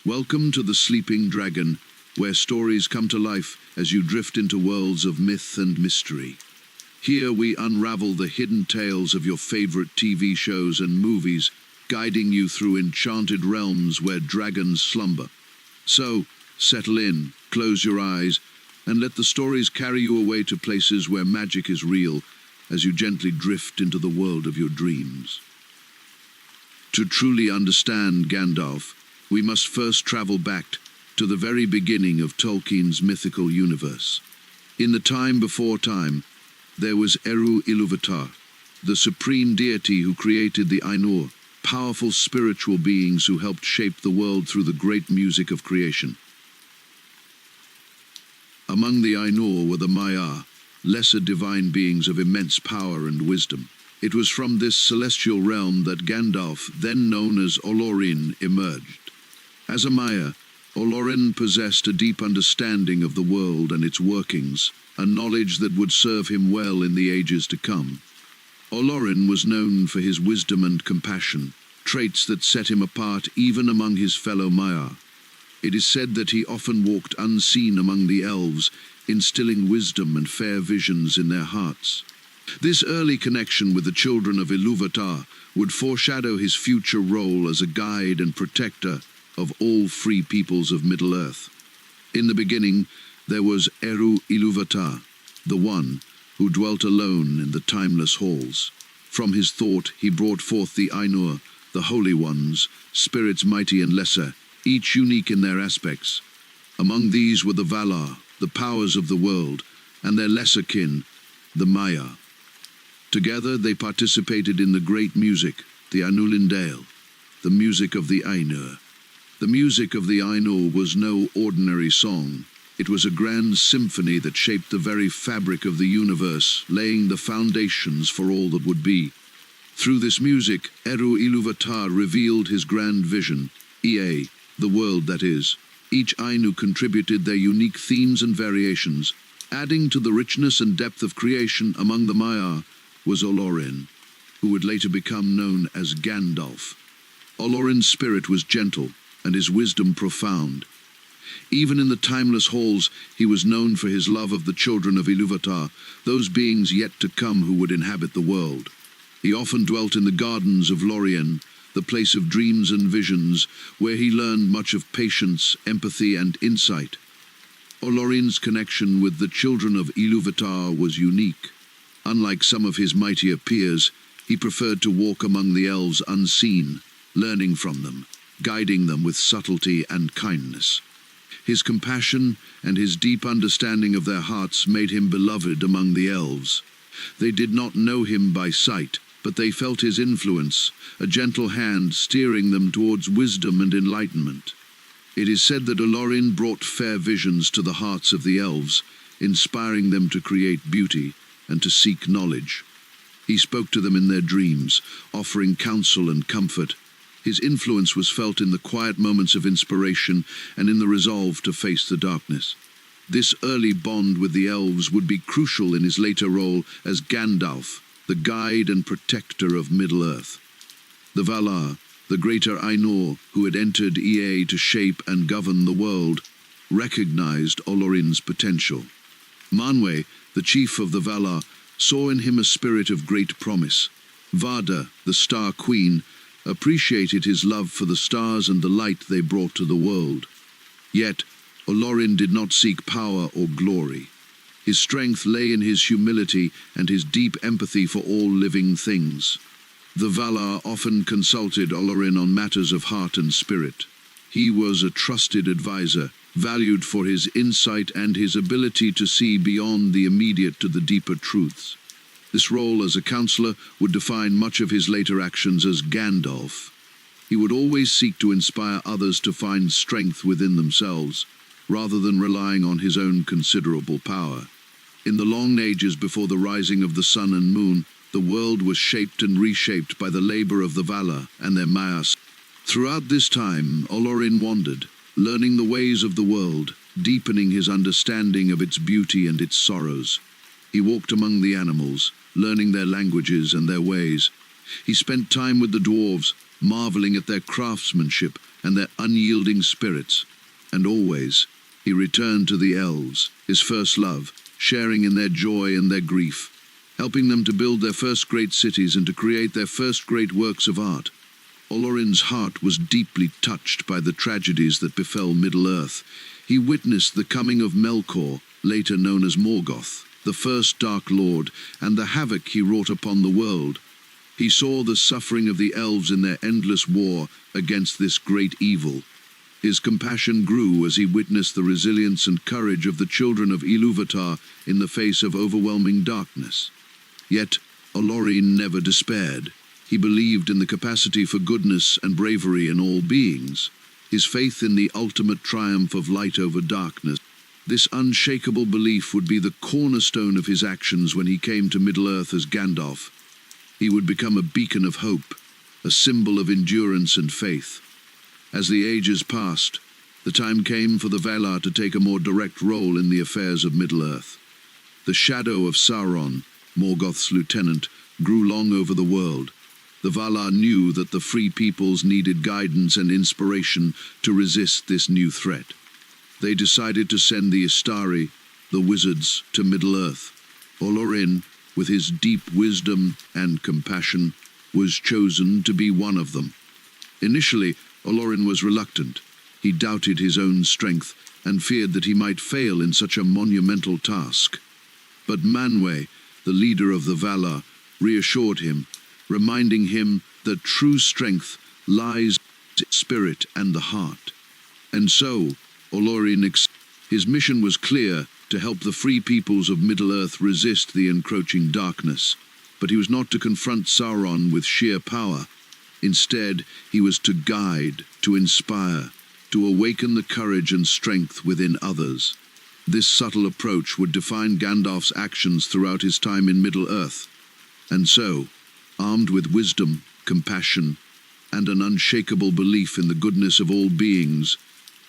Welcome to the Sleeping Dragon, where stories come to life as you drift into worlds of myth and mystery. Here we unravel the hidden tales of your favorite TV shows and movies, guiding you through enchanted realms where dragons slumber. So, settle in, close your eyes, and let the stories carry you away to places where magic is real as you gently drift into the world of your dreams. To truly understand Gandalf, we must first travel back to the very beginning of Tolkien's mythical universe. In the time before time, there was Eru Ilúvatar, the supreme deity who created the Ainur, powerful spiritual beings who helped shape the world through the great music of creation. Among the Ainur were the Maiar, lesser divine beings of immense power and wisdom. It was from this celestial realm that Gandalf, then known as Olorin, emerged. As a Maiar, Olorin possessed a deep understanding of the world and its workings, a knowledge that would serve him well in the ages to come. Olorin was known for his wisdom and compassion, traits that set him apart even among his fellow Maiar. It is said that he often walked unseen among the elves, instilling wisdom and fair visions in their hearts. This early connection with the children of Ilúvatar would foreshadow his future role as a guide and protector of all free peoples of Middle-earth. In the beginning, there was Eru Ilúvatar, the one who dwelt alone in the timeless halls. From his thought he brought forth the Ainur, the holy ones, spirits mighty and lesser, each unique in their aspects. Among these were the Valar, the powers of the world, and their lesser kin, the Maiar. Together they participated in the great music, the Ainulindale, the music of the Ainur. The music of the Ainur was no ordinary song. It was a grand symphony that shaped the very fabric of the universe, laying the foundations for all that would be. Through this music, Eru Ilúvatar revealed his grand vision, Ea, the world that is. Each Ainur contributed their unique themes and variations. Adding to the richness and depth of creation among the Maiar was Olorin, who would later become known as Gandalf. Olorin's spirit was gentle, and his wisdom profound. Even in the timeless halls, he was known for his love of the children of Ilúvatar, those beings yet to come who would inhabit the world. He often dwelt in the gardens of Lorien, the place of dreams and visions, where he learned much of patience, empathy, and insight. Olorin's connection with the children of Ilúvatar was unique. Unlike some of his mightier peers, he preferred to walk among the elves unseen, learning from them, guiding them with subtlety and kindness. His compassion and his deep understanding of their hearts made him beloved among the elves. They did not know him by sight, but they felt his influence, a gentle hand steering them towards wisdom and enlightenment. It is said that Olorin brought fair visions to the hearts of the elves, inspiring them to create beauty and to seek knowledge. He spoke to them in their dreams, offering counsel and comfort. His influence was felt in the quiet moments of inspiration and in the resolve to face the darkness. This early bond with the elves would be crucial in his later role as Gandalf, the guide and protector of Middle-earth. The Valar, the greater Ainur who had entered Ea to shape and govern the world, recognized Olorin's potential. Manwë, the chief of the Valar, saw in him a spirit of great promise. Vada, the Star Queen, appreciated his love for the stars and the light they brought to the world. Yet, Olorin did not seek power or glory. His strength lay in his humility and his deep empathy for all living things. The Valar often consulted Olorin on matters of heart and spirit. He was a trusted advisor, valued for his insight and his ability to see beyond the immediate to the deeper truths. This role as a counselor would define much of his later actions as Gandalf. He would always seek to inspire others to find strength within themselves, rather than relying on his own considerable power. In the long ages before the rising of the sun and moon, the world was shaped and reshaped by the labor of the Valar and their Maiar. Throughout this time, Olorin wandered, learning the ways of the world, deepening his understanding of its beauty and its sorrows. He walked among the animals, learning their languages and their ways. He spent time with the dwarves, marveling at their craftsmanship and their unyielding spirits, and always he returned to the elves, his first love, sharing in their joy and their grief, helping them to build their first great cities and to create their first great works of art. Olorin's heart was deeply touched by the tragedies that befell Middle-earth. He witnessed the coming of Melkor, later known as Morgoth, the first Dark Lord, and the havoc he wrought upon the world. He saw the suffering of the elves in their endless war against this great evil. His compassion grew as he witnessed the resilience and courage of the children of Ilúvatar in the face of overwhelming darkness. Yet, Olorin never despaired. He believed in the capacity for goodness and bravery in all beings, his faith in the ultimate triumph of light over darkness. This unshakable belief would be the cornerstone of his actions when he came to Middle-earth as Gandalf. He would become a beacon of hope, a symbol of endurance and faith. As the ages passed, the time came for the Valar to take a more direct role in the affairs of Middle-earth. The shadow of Sauron, Morgoth's lieutenant, grew long over the world. The Valar knew that the free peoples needed guidance and inspiration to resist this new threat. They decided to send the Istari, the wizards, to Middle-earth. Olorin, with his deep wisdom and compassion, was chosen to be one of them. Initially, Olorin was reluctant. He doubted his own strength and feared that he might fail in such a monumental task. But Manwë, the leader of the Valar, reassured him, reminding him that true strength lies in the spirit and the heart. And so, his mission was clear: to help the free peoples of Middle-earth resist the encroaching darkness. But he was not to confront Sauron with sheer power. Instead, he was to guide, to inspire, to awaken the courage and strength within others. This subtle approach would define Gandalf's actions throughout his time in Middle-earth. And so, armed with wisdom, compassion, and an unshakable belief in the goodness of all beings,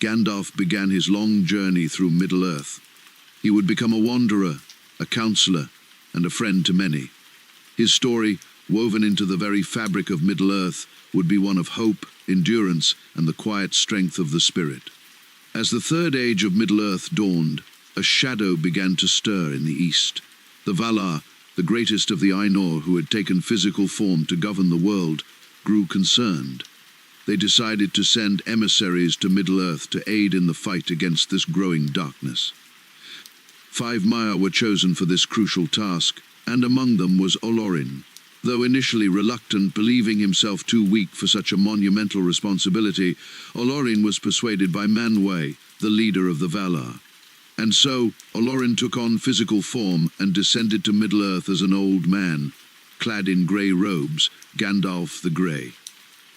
Gandalf began his long journey through Middle-earth. He would become a wanderer, a counselor, and a friend to many. His story, woven into the very fabric of Middle-earth, would be one of hope, endurance, and the quiet strength of the spirit. As the third age of Middle-earth dawned, a shadow began to stir in the east. The Valar, the greatest of the Ainur who had taken physical form to govern the world, grew concerned. They decided to send emissaries to Middle-earth to aid in the fight against this growing darkness. 5 Maiar were chosen for this crucial task, and among them was Olorin. Though initially reluctant, believing himself too weak for such a monumental responsibility, Olorin was persuaded by Manwë, the leader of the Valar. And so, Olorin took on physical form and descended to Middle-earth as an old man, clad in grey robes, Gandalf the Grey.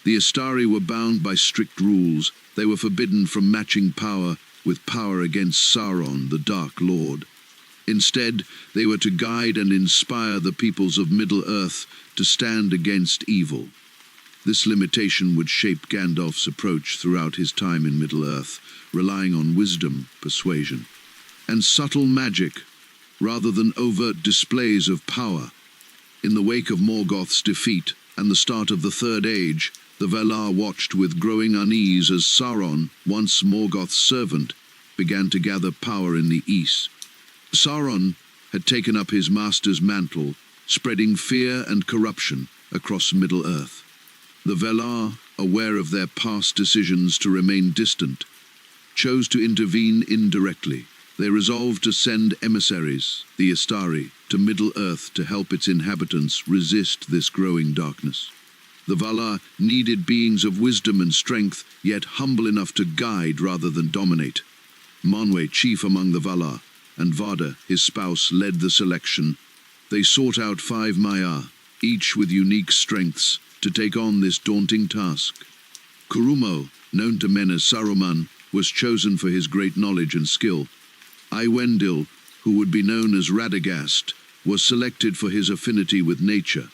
The Istari were bound by strict rules. They were forbidden from matching power with power against Sauron, the Dark Lord. Instead, they were to guide and inspire the peoples of Middle-earth to stand against evil. This limitation would shape Gandalf's approach throughout his time in Middle-earth, relying on wisdom, persuasion, and subtle magic, rather than overt displays of power. In the wake of Morgoth's defeat and the start of the Third Age, the Valar watched with growing unease as Sauron, once Morgoth's servant, began to gather power in the east. Sauron had taken up his master's mantle, spreading fear and corruption across Middle-earth. The Valar, aware of their past decisions to remain distant, chose to intervene indirectly. They resolved to send emissaries, the Istari, to Middle-earth to help its inhabitants resist this growing darkness. The Valar needed beings of wisdom and strength, yet humble enough to guide rather than dominate. Manwë, chief among the Valar, and Vada, his spouse, led the selection. They sought out 5 Maiar, each with unique strengths, to take on this daunting task. Curumo, known to men as Saruman, was chosen for his great knowledge and skill. Iwendil, who would be known as Radagast, was selected for his affinity with nature.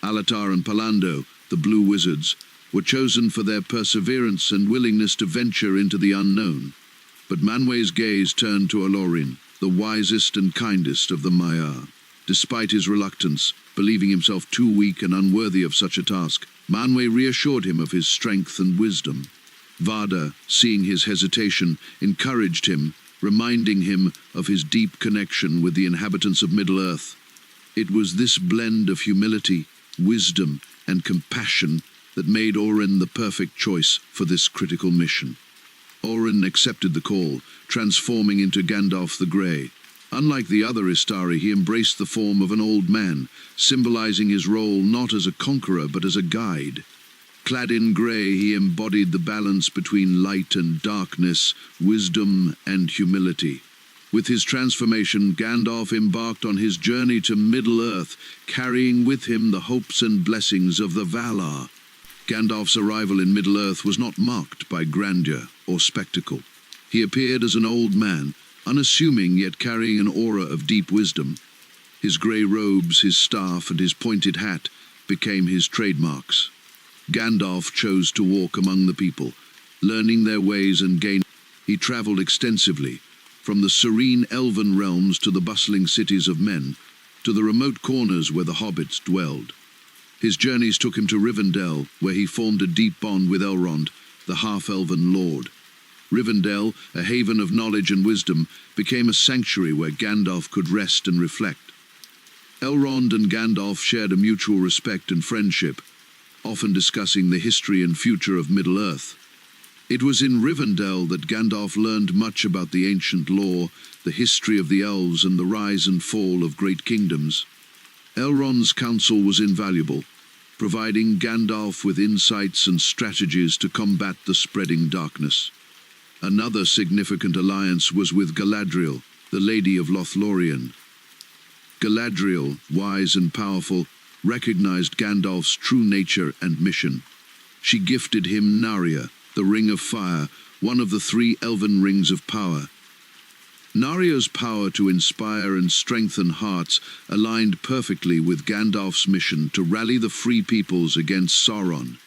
Alatar and Palando, the Blue Wizards, were chosen for their perseverance and willingness to venture into the unknown. But Manwë's gaze turned to Olorin, the wisest and kindest of the Maiar. Despite his reluctance, believing himself too weak and unworthy of such a task, Manwë reassured him of his strength and wisdom. Vada, seeing his hesitation, encouraged him, reminding him of his deep connection with the inhabitants of Middle-earth. It was this blend of humility, wisdom, and compassion that made Orin the perfect choice for this critical mission. Orin accepted the call, transforming into Gandalf the Grey. Unlike the other Istari, he embraced the form of an old man, symbolizing his role not as a conqueror but as a guide. Clad in grey, he embodied the balance between light and darkness, wisdom and humility. With his transformation, Gandalf embarked on his journey to Middle-earth, carrying with him the hopes and blessings of the Valar. Gandalf's arrival in Middle-earth was not marked by grandeur or spectacle. He appeared as an old man, unassuming yet carrying an aura of deep wisdom. His grey robes, his staff, and his pointed hat became his trademarks. Gandalf chose to walk among the people, learning their ways and gaining. He travelled extensively, from the serene elven realms to the bustling cities of men, to the remote corners where the hobbits dwelled. His journeys took him to Rivendell, where he formed a deep bond with Elrond, the half-elven lord. Rivendell, a haven of knowledge and wisdom, became a sanctuary where Gandalf could rest and reflect. Elrond and Gandalf shared a mutual respect and friendship, often discussing the history and future of Middle-earth. It was in Rivendell that Gandalf learned much about the ancient lore, the history of the elves, and the rise and fall of great kingdoms. Elrond's counsel was invaluable, providing Gandalf with insights and strategies to combat the spreading darkness. Another significant alliance was with Galadriel, the Lady of Lothlorien. Galadriel, wise and powerful, recognized Gandalf's true nature and mission. She gifted him Narya, the Ring of Fire, one of the 3 elven rings of power. Narya's power to inspire and strengthen hearts aligned perfectly with Gandalf's mission to rally the free peoples against Sauron.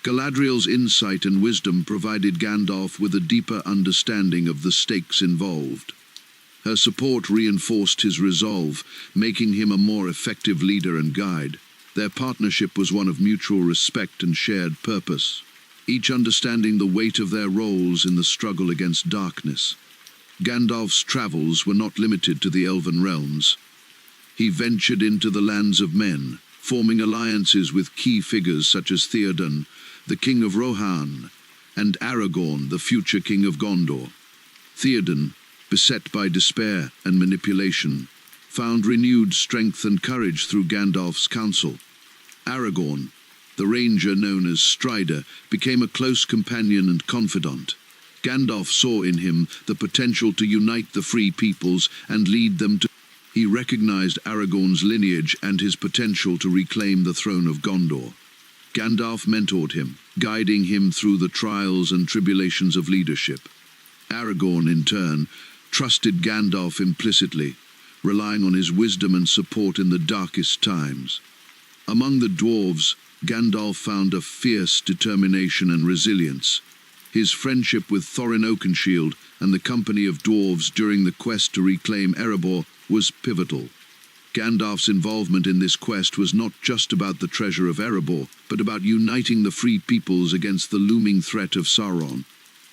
Galadriel's insight and wisdom provided Gandalf with a deeper understanding of the stakes involved. Her support reinforced his resolve, making him a more effective leader and guide. Their partnership was one of mutual respect and shared purpose, each understanding the weight of their roles in the struggle against darkness. Gandalf's travels were not limited to the elven realms. He ventured into the lands of men, forming alliances with key figures such as Theoden, the King of Rohan, and Aragorn, the future King of Gondor. Theoden, beset by despair and manipulation, found renewed strength and courage through Gandalf's counsel. Aragorn, the ranger known as Strider, became a close companion and confidant. Gandalf saw in him the potential to unite the free peoples and lead them to. He recognized Aragorn's lineage and his potential to reclaim the throne of Gondor. Gandalf mentored him, guiding him through the trials and tribulations of leadership. Aragorn, in turn, trusted Gandalf implicitly, relying on his wisdom and support in the darkest times. Among the dwarves, Gandalf found a fierce determination and resilience. His friendship with Thorin Oakenshield and the company of dwarves during the quest to reclaim Erebor was pivotal. Gandalf's involvement in this quest was not just about the treasure of Erebor, but about uniting the free peoples against the looming threat of Sauron.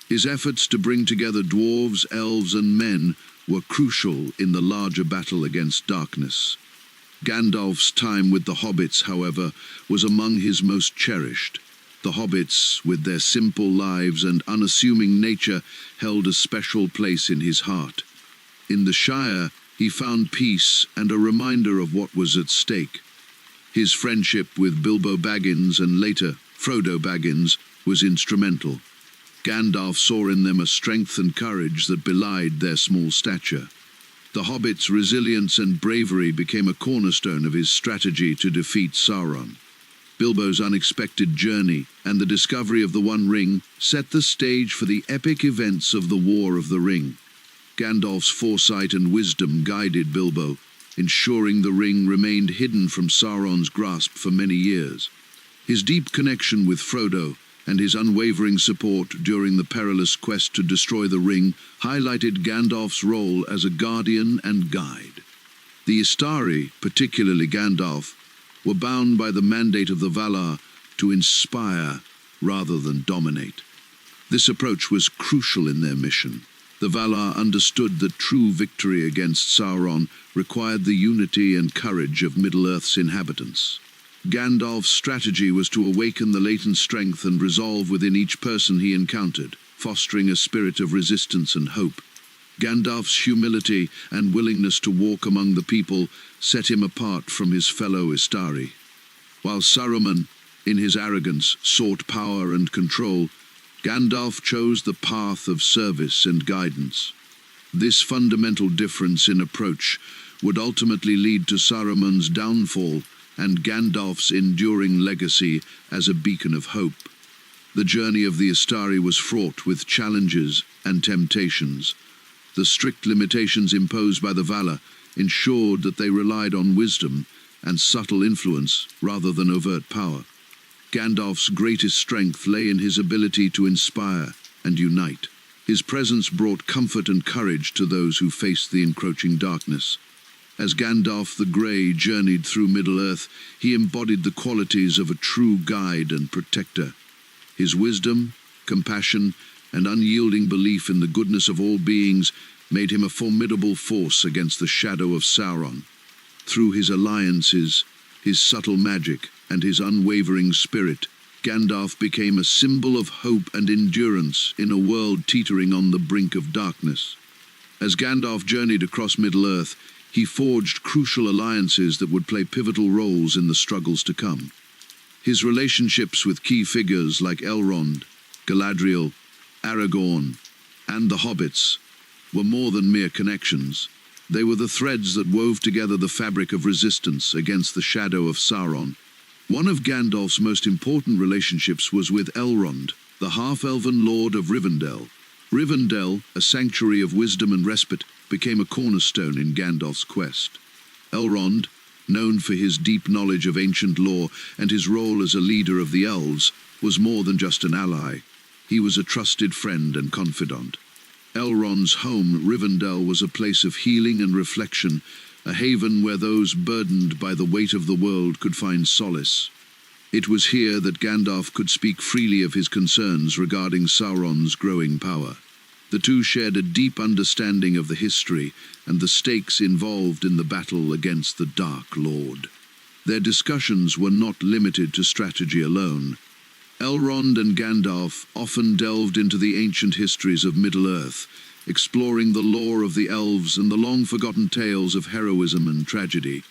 His efforts to bring together dwarves, elves, and men were crucial in the larger battle against darkness. Gandalf's time with the hobbits, however, was among his most cherished. The hobbits, with their simple lives and unassuming nature, held a special place in his heart. In the Shire, he found peace and a reminder of what was at stake. His friendship with Bilbo Baggins and later Frodo Baggins was instrumental. Gandalf saw in them a strength and courage that belied their small stature. The hobbits' resilience and bravery became a cornerstone of his strategy to defeat Sauron. Bilbo's unexpected journey and the discovery of the One Ring set the stage for the epic events of the War of the Ring. Gandalf's foresight and wisdom guided Bilbo, ensuring the ring remained hidden from Sauron's grasp for many years. His deep connection with Frodo and his unwavering support during the perilous quest to destroy the ring highlighted Gandalf's role as a guardian and guide. The Istari, particularly Gandalf, were bound by the mandate of the Valar to inspire rather than dominate. This approach was crucial in their mission. The Valar understood that true victory against Sauron required the unity and courage of Middle-earth's inhabitants. Gandalf's strategy was to awaken the latent strength and resolve within each person he encountered, fostering a spirit of resistance and hope. Gandalf's humility and willingness to walk among the people set him apart from his fellow Istari. While Saruman, in his arrogance, sought power and control, Gandalf chose the path of service and guidance. This fundamental difference in approach would ultimately lead to Saruman's downfall and Gandalf's enduring legacy as a beacon of hope. The journey of the Istari was fraught with challenges and temptations. The strict limitations imposed by the Valar ensured that they relied on wisdom and subtle influence rather than overt power. Gandalf's greatest strength lay in his ability to inspire and unite. His presence brought comfort and courage to those who faced the encroaching darkness. As Gandalf the Grey journeyed through Middle-earth, he embodied the qualities of a true guide and protector. His wisdom, compassion, and unyielding belief in the goodness of all beings made him a formidable force against the shadow of Sauron. Through his alliances, his subtle magic, and his unwavering spirit, Gandalf became a symbol of hope and endurance in a world teetering on the brink of darkness. As Gandalf journeyed across Middle-earth, he forged crucial alliances that would play pivotal roles in the struggles to come. His relationships with key figures like Elrond, Galadriel, Aragorn, and the Hobbits were more than mere connections. They were the threads that wove together the fabric of resistance against the shadow of Sauron. One of Gandalf's most important relationships was with Elrond, the half-elven lord of Rivendell. Rivendell, a sanctuary of wisdom and respite, became a cornerstone in Gandalf's quest. Elrond, known for his deep knowledge of ancient lore and his role as a leader of the elves, was more than just an ally. He was a trusted friend and confidant. Elrond's home, Rivendell, was a place of healing and reflection, a haven where those burdened by the weight of the world could find solace. It was here that Gandalf could speak freely of his concerns regarding Sauron's growing power. The two shared a deep understanding of the history and the stakes involved in the battle against the Dark Lord. Their discussions were not limited to strategy alone. Elrond and Gandalf often delved into the ancient histories of Middle-earth, exploring the lore of the elves and the long-forgotten tales of heroism and tragedy.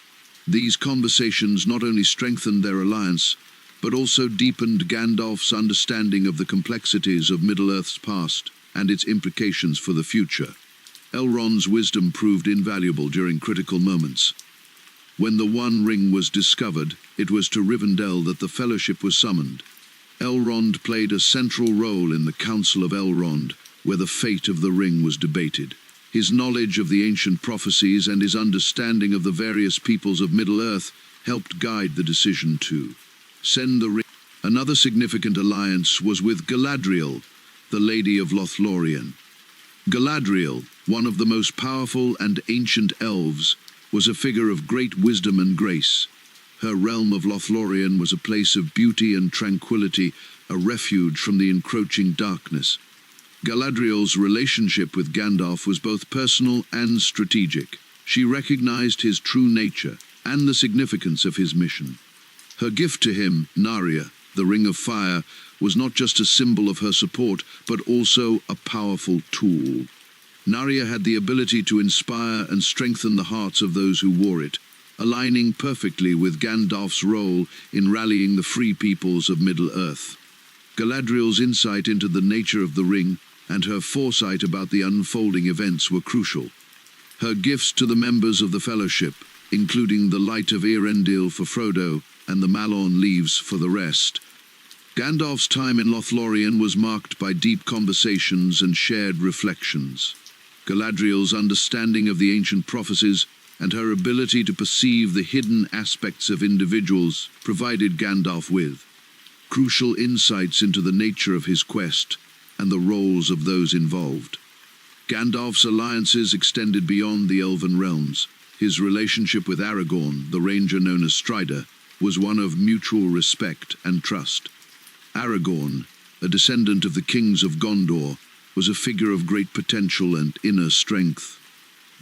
These conversations not only strengthened their alliance, but also deepened Gandalf's understanding of the complexities of Middle-earth's past and its implications for the future. Elrond's wisdom proved invaluable during critical moments. When the One Ring was discovered, it was to Rivendell that the Fellowship was summoned. Elrond played a central role in the Council of Elrond, where the fate of the ring was debated. His knowledge of the ancient prophecies and his understanding of the various peoples of Middle-earth helped guide the decision to send the ring. Another significant alliance was with Galadriel, the Lady of Lothlorien. Galadriel, one of the most powerful and ancient elves, was a figure of great wisdom and grace. Her realm of Lothlorien was a place of beauty and tranquility, a refuge from the encroaching darkness. Galadriel's relationship with Gandalf was both personal and strategic. She recognized his true nature and the significance of his mission. Her gift to him, Narya, the Ring of Fire, was not just a symbol of her support, but also a powerful tool. Narya had the ability to inspire and strengthen the hearts of those who wore it, aligning perfectly with Gandalf's role in rallying the free peoples of Middle-earth. Galadriel's insight into the nature of the ring and her foresight about the unfolding events were crucial. Her gifts to the members of the Fellowship, including the Light of Eärendil for Frodo and the Malorn Leaves for the rest. Gandalf's time in Lothlorien was marked by deep conversations and shared reflections. Galadriel's understanding of the ancient prophecies and her ability to perceive the hidden aspects of individuals provided Gandalf with crucial insights into the nature of his quest and the roles of those involved. Gandalf's alliances extended beyond the elven realms. His relationship with Aragorn, the ranger known as Strider, was one of mutual respect and trust. Aragorn, a descendant of the kings of Gondor, was a figure of great potential and inner strength.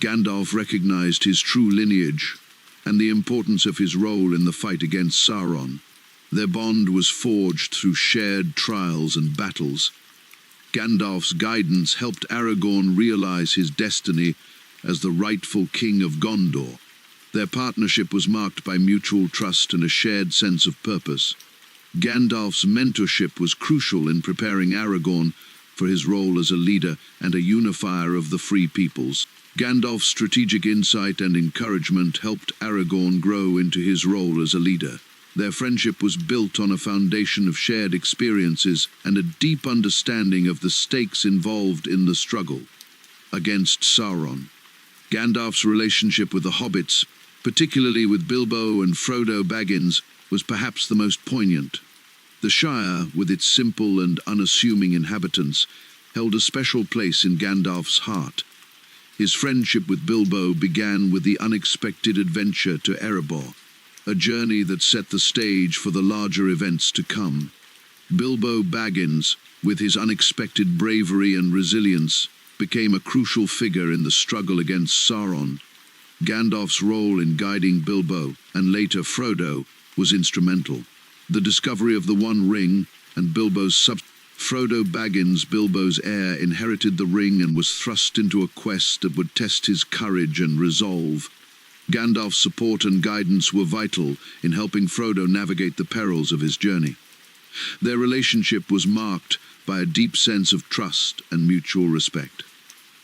Gandalf recognized his true lineage and the importance of his role in the fight against Sauron. Their bond was forged through shared trials and battles. Gandalf's guidance helped Aragorn realize his destiny as the rightful king of Gondor. Their partnership was marked by mutual trust and a shared sense of purpose. Gandalf's mentorship was crucial in preparing Aragorn for his role as a leader and a unifier of the free peoples. Gandalf's strategic insight and encouragement helped Aragorn grow into his role as a leader. Their friendship was built on a foundation of shared experiences and a deep understanding of the stakes involved in the struggle against Sauron. Gandalf's relationship with the hobbits, particularly with Bilbo and Frodo Baggins, was perhaps the most poignant. The Shire, with its simple and unassuming inhabitants, held a special place in Gandalf's heart. His friendship with Bilbo began with the unexpected adventure to Erebor, a journey that set the stage for the larger events to come. Bilbo Baggins, with his unexpected bravery and resilience, became a crucial figure in the struggle against Sauron. Gandalf's role in guiding Bilbo, and later Frodo, was instrumental. The discovery of the One Ring and Frodo Baggins, Bilbo's heir, inherited the ring and was thrust into a quest that would test his courage and resolve. Gandalf's support and guidance were vital in helping Frodo navigate the perils of his journey. Their relationship was marked by a deep sense of trust and mutual respect.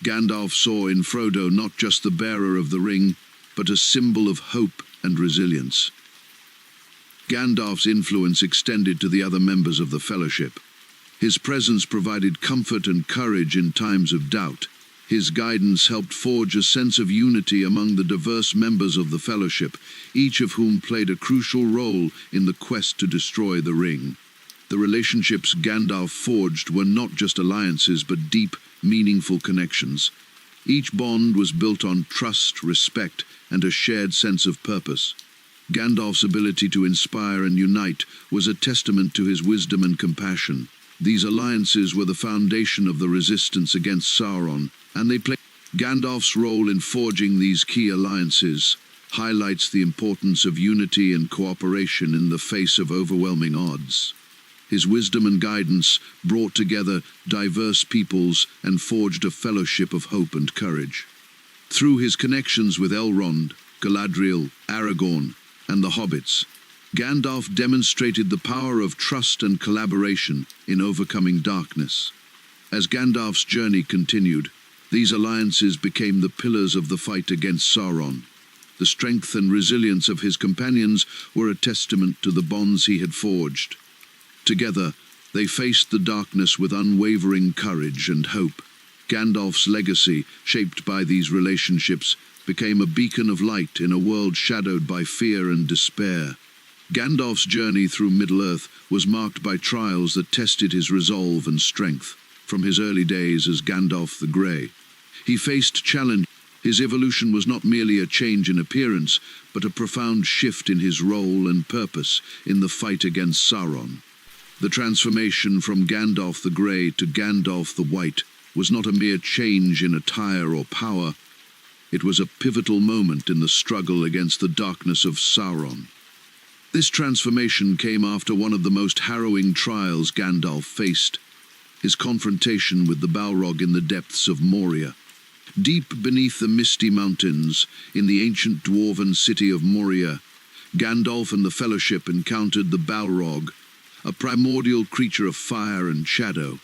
Gandalf saw in Frodo not just the bearer of the ring, but a symbol of hope and resilience. Gandalf's influence extended to the other members of the Fellowship. His presence provided comfort and courage in times of doubt. His guidance helped forge a sense of unity among the diverse members of the Fellowship, each of whom played a crucial role in the quest to destroy the ring. The relationships Gandalf forged were not just alliances, but deep, meaningful connections. Each bond was built on trust, respect, and a shared sense of purpose. Gandalf's ability to inspire and unite was a testament to his wisdom and compassion. These alliances were the foundation of the resistance against Sauron, and they played. Gandalf's role in forging these key alliances highlights the importance of unity and cooperation in the face of overwhelming odds. His wisdom and guidance brought together diverse peoples and forged a fellowship of hope and courage. Through his connections with Elrond, Galadriel, Aragorn, and the hobbits, Gandalf demonstrated the power of trust and collaboration in overcoming darkness. As Gandalf's journey continued, these alliances became the pillars of the fight against Sauron. The strength and resilience of his companions were a testament to the bonds he had forged. Together, they faced the darkness with unwavering courage and hope. Gandalf's legacy, shaped by these relationships, became a beacon of light in a world shadowed by fear and despair. Gandalf's journey through Middle-earth was marked by trials that tested his resolve and strength. From his early days as Gandalf the Grey, he faced challenge. His evolution was not merely a change in appearance, but a profound shift in his role and purpose in the fight against Sauron. The transformation from Gandalf the Grey to Gandalf the White was not a mere change in attire or power. It was a pivotal moment in the struggle against the darkness of Sauron. This transformation came after one of the most harrowing trials Gandalf faced, his confrontation with the Balrog in the depths of Moria. Deep beneath the misty mountains, in the ancient dwarven city of Moria, Gandalf and the Fellowship encountered the Balrog, a primordial creature of fire and shadow.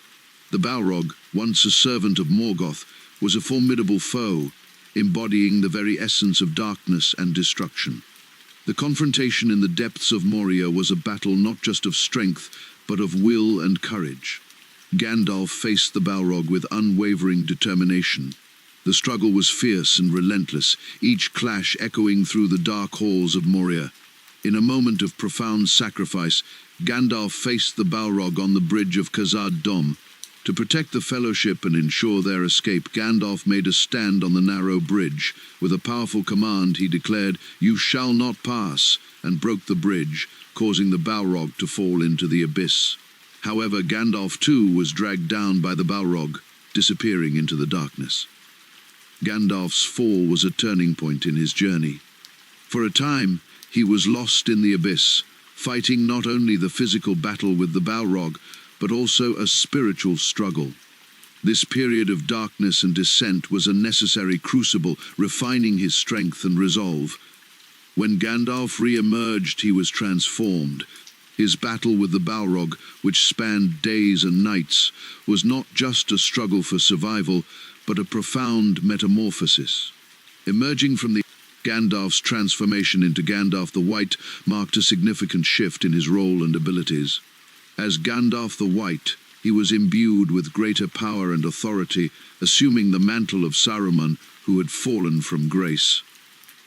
The Balrog, once a servant of Morgoth, was a formidable foe, embodying the very essence of darkness and destruction. The confrontation in the depths of Moria was a battle not just of strength, but of will and courage. Gandalf faced the Balrog with unwavering determination. The struggle was fierce and relentless, each clash echoing through the dark halls of Moria. In a moment of profound sacrifice, Gandalf faced the Balrog on the bridge of Khazad-dûm. To protect the Fellowship and ensure their escape, Gandalf made a stand on the narrow bridge. With a powerful command, he declared, "You shall not pass," and broke the bridge, causing the Balrog to fall into the abyss. However, Gandalf too was dragged down by the Balrog, disappearing into the darkness. Gandalf's fall was a turning point in his journey. For a time, he was lost in the abyss, fighting not only the physical battle with the Balrog, but also a spiritual struggle. This period of darkness and descent was a necessary crucible, refining his strength and resolve. When Gandalf re-emerged, he was transformed. His battle with the Balrog, which spanned days and nights, was not just a struggle for survival, but a profound metamorphosis. Emerging from the Gandalf's transformation into Gandalf the White marked a significant shift in his role and abilities. As Gandalf the White, he was imbued with greater power and authority, assuming the mantle of Saruman, who had fallen from grace.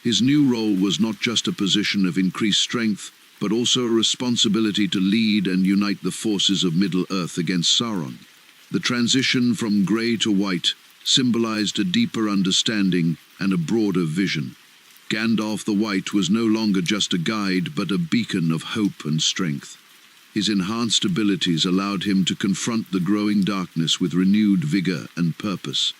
His new role was not just a position of increased strength, but also a responsibility to lead and unite the forces of Middle-earth against Sauron. The transition from grey to white symbolized a deeper understanding and a broader vision. Gandalf the White was no longer just a guide, but a beacon of hope and strength. His enhanced abilities allowed him to confront the growing darkness with renewed vigor and purpose.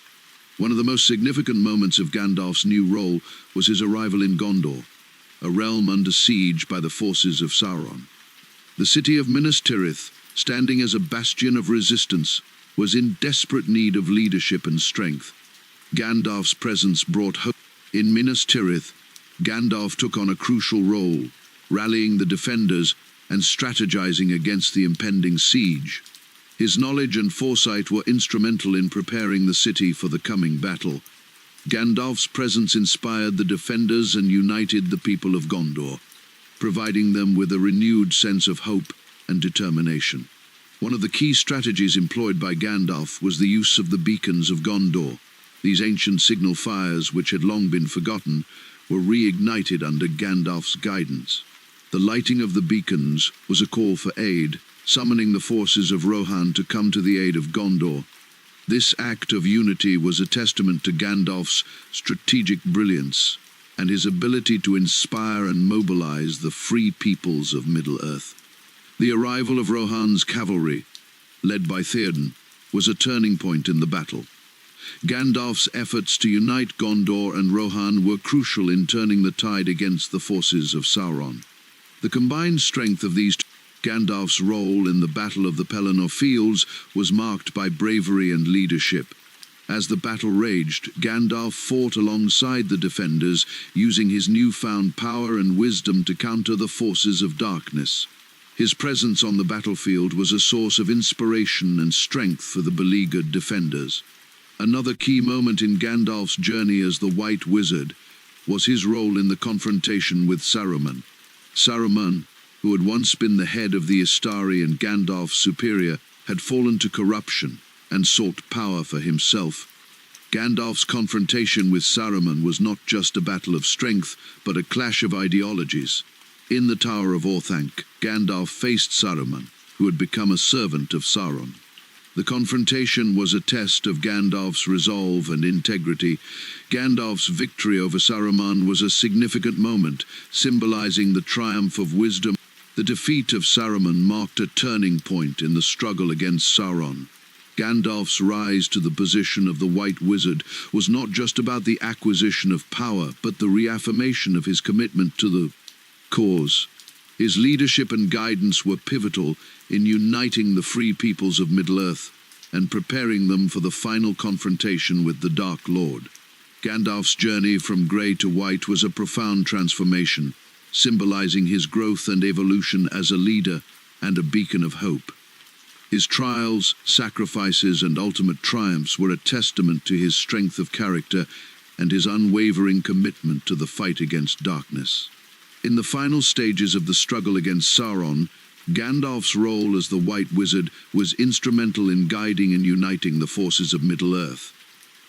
One of the most significant moments of Gandalf's new role was his arrival in Gondor, a realm under siege by the forces of Sauron. The city of Minas Tirith, standing as a bastion of resistance, was in desperate need of leadership and strength. Gandalf's presence brought hope. In Minas Tirith, Gandalf took on a crucial role, rallying the defenders and strategizing against the impending siege. His knowledge and foresight were instrumental in preparing the city for the coming battle. Gandalf's presence inspired the defenders and united the people of Gondor, providing them with a renewed sense of hope and determination. One of the key strategies employed by Gandalf was the use of the beacons of Gondor. These ancient signal fires, which had long been forgotten, were reignited under Gandalf's guidance. The lighting of the beacons was a call for aid, summoning the forces of Rohan to come to the aid of Gondor. This act of unity was a testament to Gandalf's strategic brilliance and his ability to inspire and mobilize the free peoples of Middle-earth. The arrival of Rohan's cavalry, led by Theoden, was a turning point in the battle. Gandalf's efforts to unite Gondor and Rohan were crucial in turning the tide against the forces of Sauron. The combined strength of these Gandalf's role in the Battle of the Pelennor Fields was marked by bravery and leadership. As the battle raged, Gandalf fought alongside the defenders, using his newfound power and wisdom to counter the forces of darkness. His presence on the battlefield was a source of inspiration and strength for the beleaguered defenders. Another key moment in Gandalf's journey as the White Wizard was his role in the confrontation with Saruman. Saruman, who had once been the head of the Istari and Gandalf's superior, had fallen to corruption and sought power for himself. Gandalf's confrontation with Saruman was not just a battle of strength, but a clash of ideologies. In the Tower of Orthanc, Gandalf faced Saruman, who had become a servant of Sauron. The confrontation was a test of Gandalf's resolve and integrity. Gandalf's victory over Saruman was a significant moment, symbolizing the triumph of wisdom. The defeat of Saruman marked a turning point in the struggle against Sauron. Gandalf's rise to the position of the White Wizard was not just about the acquisition of power, but the reaffirmation of his commitment to the cause. His leadership and guidance were pivotal in uniting the free peoples of Middle-earth and preparing them for the final confrontation with the Dark Lord. Gandalf's journey from grey to white was a profound transformation, symbolizing his growth and evolution as a leader and a beacon of hope. His trials, sacrifices, and ultimate triumphs were a testament to his strength of character and his unwavering commitment to the fight against darkness. In the final stages of the struggle against Sauron, Gandalf's role as the White Wizard was instrumental in guiding and uniting the forces of Middle-earth.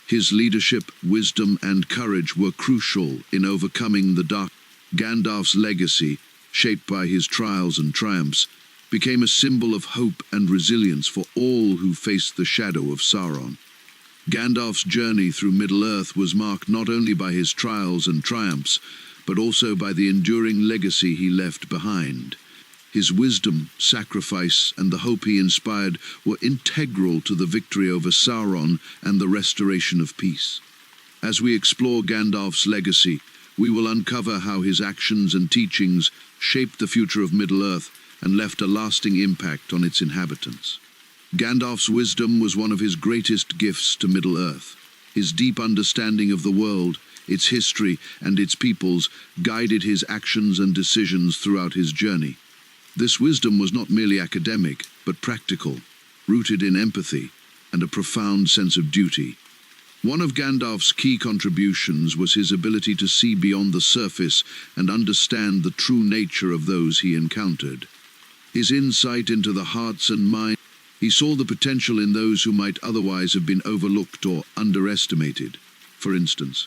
His leadership, wisdom, and courage were crucial in overcoming the dark. Gandalf's legacy, shaped by his trials and triumphs, became a symbol of hope and resilience for all who faced the shadow of Sauron. Gandalf's journey through Middle-earth was marked not only by his trials and triumphs, but also by the enduring legacy he left behind. His wisdom, sacrifice, and the hope he inspired were integral to the victory over Sauron and the restoration of peace. As we explore Gandalf's legacy, we will uncover how his actions and teachings shaped the future of Middle-earth and left a lasting impact on its inhabitants. Gandalf's wisdom was one of his greatest gifts to Middle-earth. His deep understanding of the world, its history, and its peoples guided his actions and decisions throughout his journey. This wisdom was not merely academic, but practical, rooted in empathy and a profound sense of duty. One of Gandalf's key contributions was his ability to see beyond the surface and understand the true nature of those he encountered. His insight into the hearts and minds, he saw the potential in those who might otherwise have been overlooked or underestimated. For instance,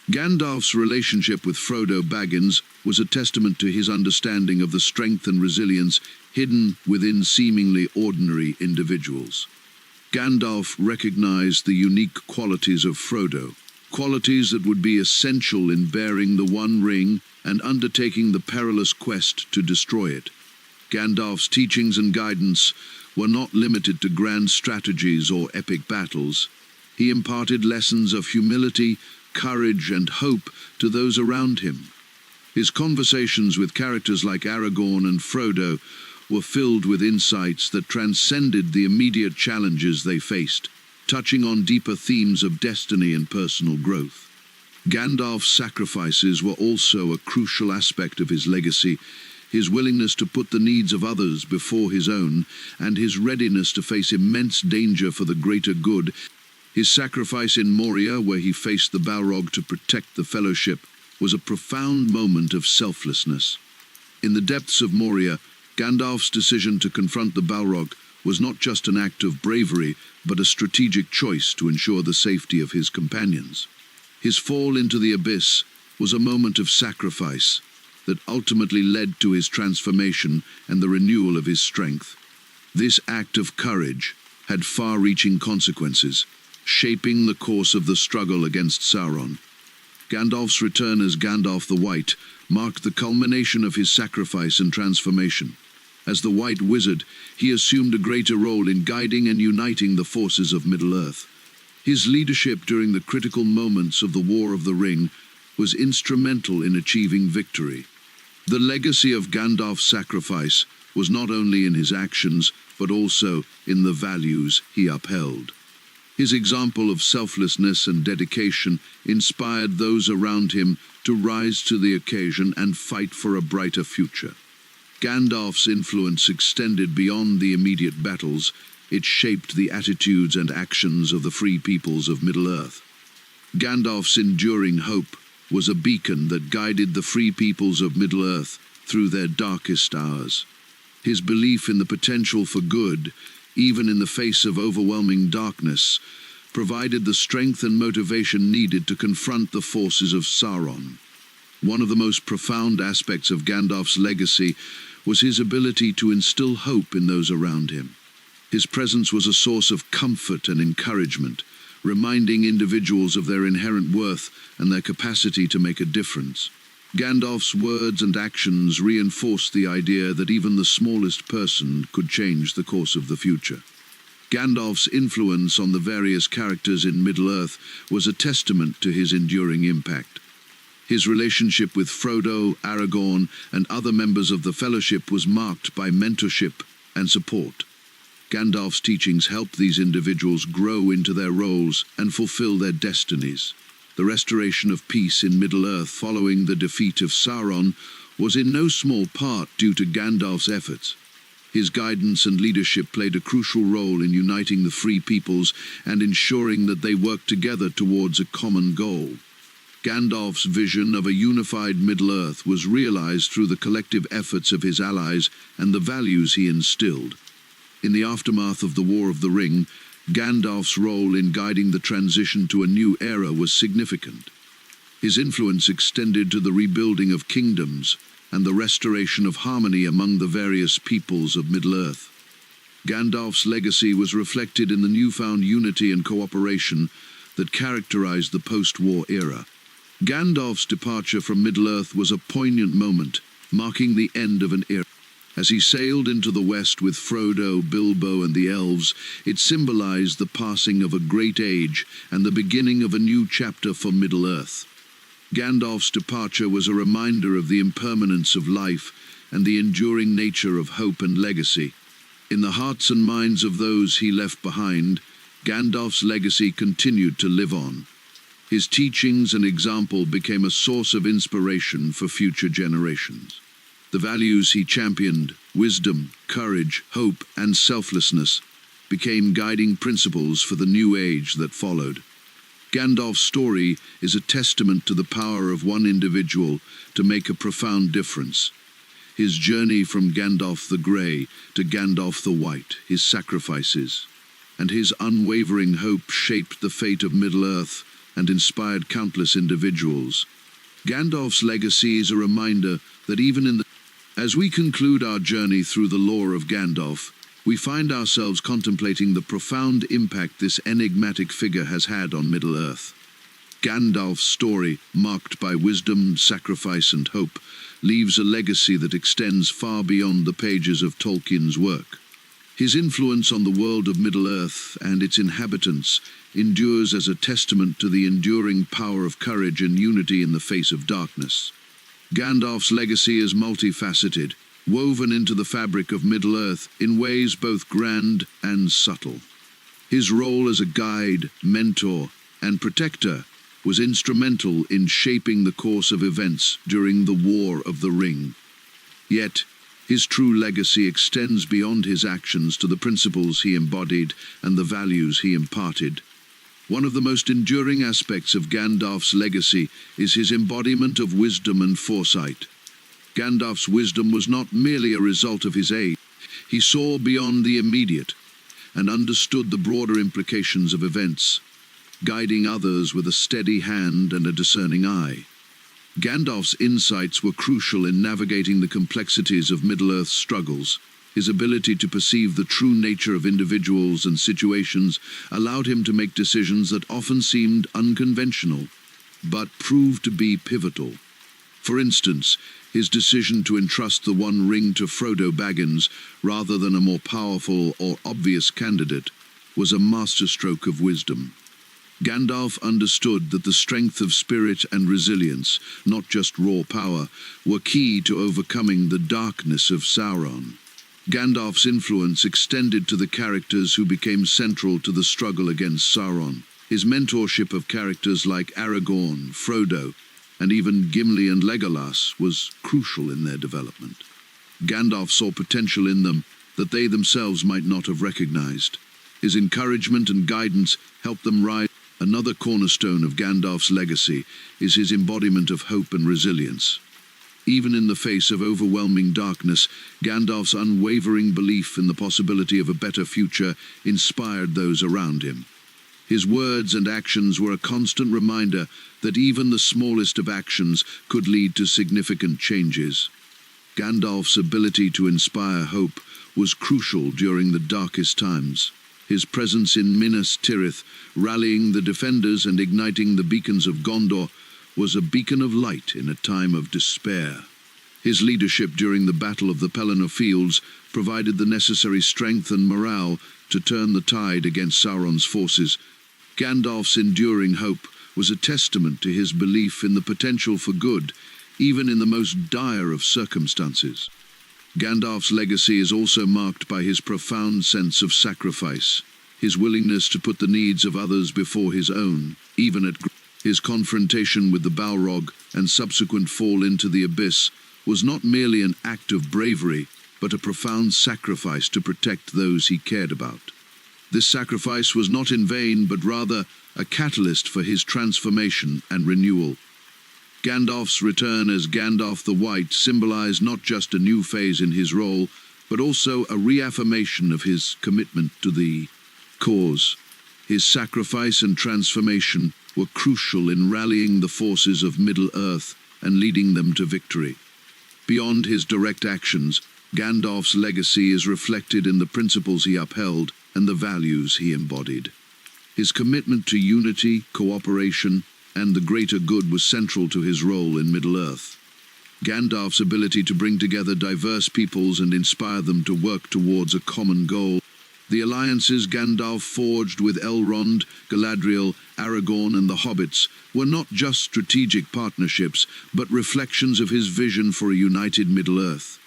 Gandalf's relationship with Frodo Baggins was a testament to his understanding of the strength and resilience hidden within seemingly ordinary individuals. Gandalf recognized the unique qualities of Frodo, qualities that would be essential in bearing the One Ring and undertaking the perilous quest to destroy it. Gandalf's teachings and guidance were not limited to grand strategies or epic battles. He imparted lessons of humility, courage, and hope to those around him. His conversations with characters like Aragorn and Frodo were filled with insights that transcended the immediate challenges they faced, touching on deeper themes of destiny and personal growth. Gandalf's sacrifices were also a crucial aspect of his legacy, his willingness to put the needs of others before his own, and his readiness to face immense danger for the greater good. His sacrifice in Moria, where he faced the Balrog to protect the Fellowship, was a profound moment of selflessness. In the depths of Moria, Gandalf's decision to confront the Balrog was not just an act of bravery, but a strategic choice to ensure the safety of his companions. His fall into the abyss was a moment of sacrifice that ultimately led to his transformation and the renewal of his strength. This act of courage had far-reaching consequences, shaping the course of the struggle against Sauron. Gandalf's return as Gandalf the White marked the culmination of his sacrifice and transformation. As the White Wizard, he assumed a greater role in guiding and uniting the forces of Middle-earth. His leadership during the critical moments of the War of the Ring was instrumental in achieving victory. The legacy of Gandalf's sacrifice was not only in his actions, but also in the values he upheld. His example of selflessness and dedication inspired those around him to rise to the occasion and fight for a brighter future. Gandalf's influence extended beyond the immediate battles. It shaped the attitudes and actions of the free peoples of Middle-earth. Gandalf's enduring hope was a beacon that guided the free peoples of Middle-earth through their darkest hours. His belief in the potential for good, even in the face of overwhelming darkness, provided the strength and motivation needed to confront the forces of Sauron. One of the most profound aspects of Gandalf's legacy was his ability to instill hope in those around him. His presence was a source of comfort and encouragement, reminding individuals of their inherent worth and their capacity to make a difference. Gandalf's words and actions reinforced the idea that even the smallest person could change the course of the future. Gandalf's influence on the various characters in Middle-earth was a testament to his enduring impact. His relationship with Frodo, Aragorn, and other members of the Fellowship was marked by mentorship and support. Gandalf's teachings helped these individuals grow into their roles and fulfill their destinies. The restoration of peace in Middle-earth following the defeat of Sauron was in no small part due to Gandalf's efforts. His guidance and leadership played a crucial role in uniting the free peoples and ensuring that they worked together towards a common goal. Gandalf's vision of a unified Middle-earth was realized through the collective efforts of his allies and the values he instilled. In the aftermath of the War of the Ring, Gandalf's role in guiding the transition to a new era was significant. His influence extended to the rebuilding of kingdoms and the restoration of harmony among the various peoples of Middle-earth. Gandalf's legacy was reflected in the newfound unity and cooperation that characterized the post-war era. Gandalf's departure from Middle-earth was a poignant moment, marking the end of an era. As he sailed into the west with Frodo, Bilbo, and the elves, it symbolized the passing of a great age and the beginning of a new chapter for Middle-earth. Gandalf's departure was a reminder of the impermanence of life and the enduring nature of hope and legacy. In the hearts and minds of those he left behind, Gandalf's legacy continued to live on. His teachings and example became a source of inspiration for future generations. The values he championed, wisdom, courage, hope, and selflessness, became guiding principles for the new age that followed. Gandalf's story is a testament to the power of one individual to make a profound difference. His journey from Gandalf the Grey to Gandalf the White, his sacrifices, and his unwavering hope shaped the fate of Middle-earth and inspired countless individuals. Gandalf's legacy is a reminder that as we conclude our journey through the lore of Gandalf, we find ourselves contemplating the profound impact this enigmatic figure has had on Middle-earth. Gandalf's story, marked by wisdom, sacrifice, and hope, leaves a legacy that extends far beyond the pages of Tolkien's work. His influence on the world of Middle-earth and its inhabitants endures as a testament to the enduring power of courage and unity in the face of darkness. Gandalf's legacy is multifaceted, woven into the fabric of Middle-earth in ways both grand and subtle. His role as a guide, mentor, and protector was instrumental in shaping the course of events during the War of the Ring. Yet, his true legacy extends beyond his actions to the principles he embodied and the values he imparted. One of the most enduring aspects of Gandalf's legacy is his embodiment of wisdom and foresight. Gandalf's wisdom was not merely a result of his age. He saw beyond the immediate and understood the broader implications of events, guiding others with a steady hand and a discerning eye. Gandalf's insights were crucial in navigating the complexities of Middle-earth's struggles. His ability to perceive the true nature of individuals and situations allowed him to make decisions that often seemed unconventional, but proved to be pivotal. For instance, his decision to entrust the One Ring to Frodo Baggins rather than a more powerful or obvious candidate was a masterstroke of wisdom. Gandalf understood that the strength of spirit and resilience, not just raw power, were key to overcoming the darkness of Sauron. Gandalf's influence extended to the characters who became central to the struggle against Sauron. His mentorship of characters like Aragorn, Frodo, and even Gimli and Legolas was crucial in their development. Gandalf saw potential in them that they themselves might not have recognized. His encouragement and guidance helped them rise. Another cornerstone of Gandalf's legacy is his embodiment of hope and resilience. Even in the face of overwhelming darkness, Gandalf's unwavering belief in the possibility of a better future inspired those around him. His words and actions were a constant reminder that even the smallest of actions could lead to significant changes. Gandalf's ability to inspire hope was crucial during the darkest times. His presence in Minas Tirith, rallying the defenders and igniting the beacons of Gondor, was a beacon of light in a time of despair. His leadership during the Battle of the Pelennor Fields provided the necessary strength and morale to turn the tide against Sauron's forces. Gandalf's enduring hope was a testament to his belief in the potential for good, even in the most dire of circumstances. Gandalf's legacy is also marked by his profound sense of sacrifice, his willingness to put the needs of others before his own, even at his confrontation with the Balrog and subsequent fall into the abyss was not merely an act of bravery, but a profound sacrifice to protect those he cared about. This sacrifice was not in vain, but rather a catalyst for his transformation and renewal. Gandalf's return as Gandalf the White symbolized not just a new phase in his role, but also a reaffirmation of his commitment to the cause. His sacrifice and transformation were crucial in rallying the forces of Middle-earth and leading them to victory. Beyond his direct actions, Gandalf's legacy is reflected in the principles he upheld and the values he embodied. His commitment to unity, cooperation, and the greater good was central to his role in Middle-earth. Gandalf's ability to bring together diverse peoples and inspire them to work towards a common goal. The alliances Gandalf forged with Elrond, Galadriel, Aragorn and the Hobbits were not just strategic partnerships, but reflections of his vision for a united Middle-earth.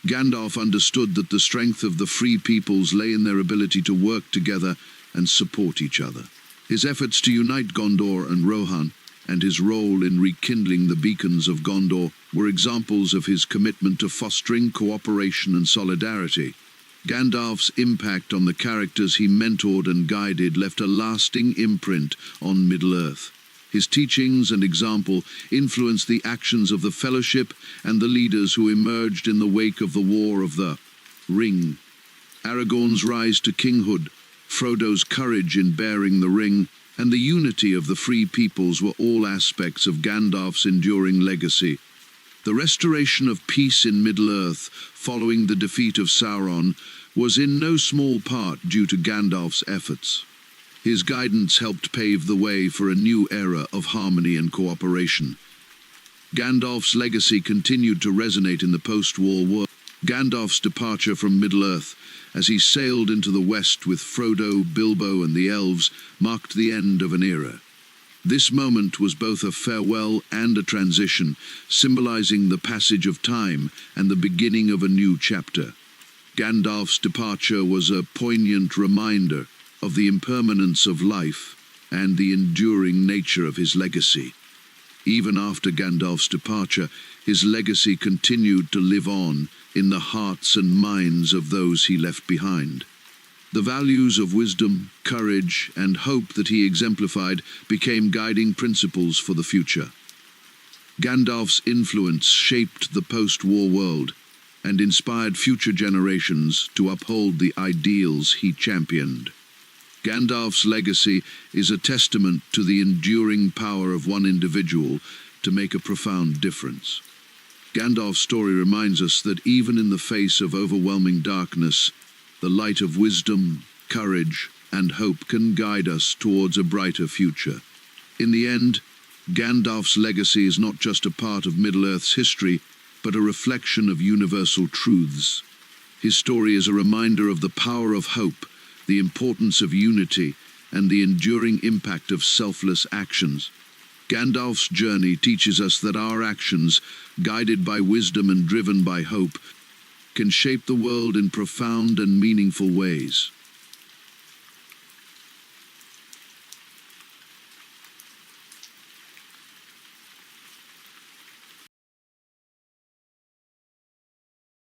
Gandalf understood that the strength of the free peoples lay in their ability to work together and support each other. His efforts to unite Gondor and Rohan, and his role in rekindling the beacons of Gondor, were examples of his commitment to fostering cooperation and solidarity. Gandalf's impact on the characters he mentored and guided left a lasting imprint on Middle-earth. His teachings and example influenced the actions of the Fellowship and the leaders who emerged in the wake of the War of the Ring. Aragorn's rise to kinghood, Frodo's courage in bearing the ring, and the unity of the free peoples were all aspects of Gandalf's enduring legacy. The restoration of peace in Middle-earth following the defeat of Sauron was in no small part due to Gandalf's efforts. His guidance helped pave the way for a new era of harmony and cooperation. Gandalf's legacy continued to resonate in the post-war world. Gandalf's departure from Middle-earth, as he sailed into the west with Frodo, Bilbo and the elves, marked the end of an era. This moment was both a farewell and a transition, symbolizing the passage of time and the beginning of a new chapter. Gandalf's departure was a poignant reminder of the impermanence of life and the enduring nature of his legacy. Even after Gandalf's departure, his legacy continued to live on in the hearts and minds of those he left behind. The values of wisdom, courage, and hope that he exemplified became guiding principles for the future. Gandalf's influence shaped the post-war world and inspired future generations to uphold the ideals he championed. Gandalf's legacy is a testament to the enduring power of one individual to make a profound difference. Gandalf's story reminds us that even in the face of overwhelming darkness, the light of wisdom, courage, and hope can guide us towards a brighter future. In the end, Gandalf's legacy is not just a part of Middle-earth's history, but a reflection of universal truths. His story is a reminder of the power of hope, the importance of unity, and the enduring impact of selfless actions. Gandalf's journey teaches us that our actions, guided by wisdom and driven by hope, can shape the world in profound and meaningful ways.